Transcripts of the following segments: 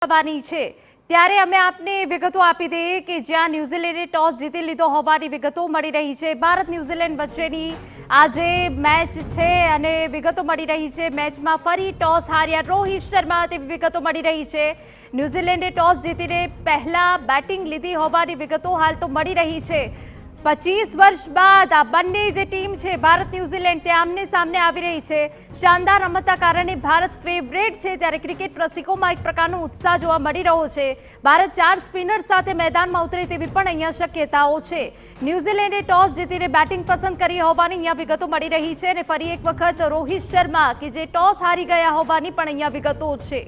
થવાની છે ત્યારે અમે આપને વિગતો આપી દઈએ કે જ્યાં ન્યુઝીલેન્ડે ટોસ જીતી લીધો હોવાની વિગતો મળી રહી છે। ભારત ન્યુઝીલેન્ડ વચ્ચેની આજે મેચ છે અને વિગતો મળી રહી છે। મેચમાં ફરી ટોસ હાર્યા રોહિત શર્મા તેવી વિગતો મળી રહી છે। ન્યુઝીલેન્ડે ટોસ જીતીને પહેલા બેટિંગ લીધી હોવાની વિગતો હાલ તો મળી રહી છે। 25 વર્ષ બાદ આ બંને જે ટીમ છે ભારત ન્યુઝીલેન્ડ તે આમને સામને આવી રહી છે। શાનદાર રમતના કારણે ભારત ફેવરેટ છે ત્યારે ક્રિકેટ રસિકોમાં એક પ્રકારનો ઉત્સાહ જોવા મળી રહ્યો છે। ભારત 4 સ્પિનર સાથે મેદાનમાં ઉતરે તેવી પણ અહીંયા શક્યતાઓ છે। ન્યુઝીલેન્ડે ટોસ જીતીને બેટિંગ પસંદ કરી હોવાની અહીંયા વિગતો મળી રહી છે અને ફરી એક વખત રોહિત શર્મા કે જે ટોસ હારી ગયા હોવાની પણ અહીંયા વિગતો છે।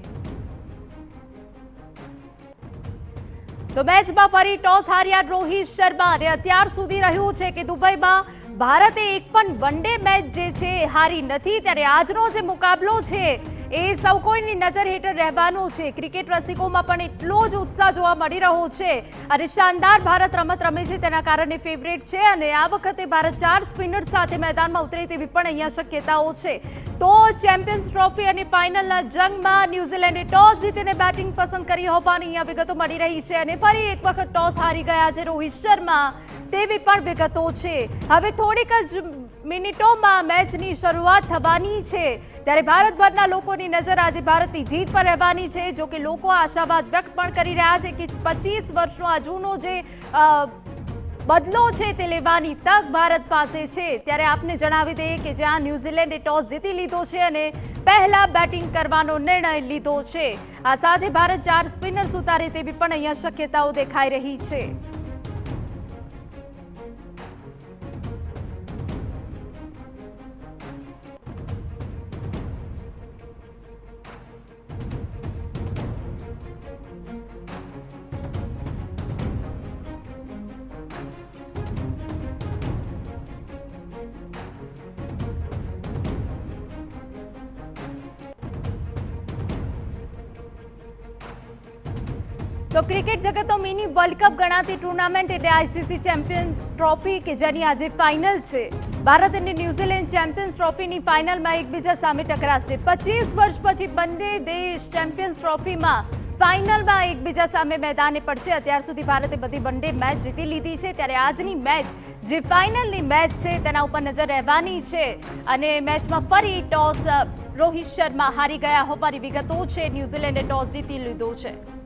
તો મેચમાં ફરી ટોસ હાર્યા રોહિત શર્મા અને અત્યાર સુધી રહ્યું છે કે દુબઈમાં ભારતે એક પણ વનડે મેચ જે છે હારી નથી ત્યારે આજનો જે મુકાબલો છે એ સૌ કોઈની નજર હેઠળ રહેવાનો છે। ક્રિકેટ રસિકોમાં પણ એટલો જ ઉત્સાહ જોવા મળી રહ્યો છે અને શાનદાર ભારત રમત રમે છે તેના કારણે ફેવરેટ છે અને આ વખતે ભારત 4 સ્પિનર સાથે મેદાનમાં ઉતરે તેવી પણ અહીંયા શક્યતાઓ છે। તો ચેમ્પિયન્સ ટ્રોફી અને ફાઇનલના જંગમાં ન્યુઝીલેન્ડે ટોસ જીતીને બેટિંગ પસંદ કરી હોવાની અહીંયા વિગતો મળી રહી છે અને ફરી એક વખત ટોસ હારી ગયા છે રોહિત શર્મા તેવી પણ વિગતો છે। હવે થોડીક જ મિનિટોમાં મેચની શરૂઆત થવાની છે ત્યારે ભારતભરના લોકોની નજર આજે ભારતની જીત પર રહેવાની છે। જો કે લોકો આશાવાદ વ્યક્ત પણ કરી રહ્યા છે કે 25 વર્ષનો આ જૂનો જે બદલો છે તે લેવાની તક ભારત પાસે છે। ત્યારે આપને જણાવી દઈએ કે જ્યાં ન્યુઝીલેન્ડે ટોસ જીતી લીધો છે અને પહેલા બેટિંગ કરવાનો નિર્ણય લીધો છે। આ સાથે ભારત 4 સ્પિનર્સ ઉતારે તેવી પણ અહીંયા શક્યતાઓ દેખાઈ રહી છે। તો ક્રિકેટ જગતનો મિની વર્લ્ડ કપ ગણાતી ટુર્નામેન્ટ એટલે આઈસીસી ચેમ્પિયન્સ ટ્રોફી કે જેની આજે ફાઇનલ છે। ભારત અને ન્યુઝીલેન્ડ ચેમ્પિયન્સ ટ્રોફીની ફાઇનલમાં એકબીજા સામે ટકરાશે। 25 વર્ષ પછી બંને દેશ ચેમ્પિયન્સ ટ્રોફીમાં ફાઇનલમાં એકબીજા સામે મેદાને પડશે। અત્યાર સુધી ભારતે બધી વનડે મેચ જીતી લીધી છે ત્યારે આજની મેચ જે ફાઇનલની મેચ છે તેના ઉપર નજર રહેવાની છે અને મેચમાં ફરી ટોસ રોહિત શર્મા હારી ગયા હોવાની વિગતો છે। ન્યુઝીલેન્ડે ટોસ જીતી લીધો છે।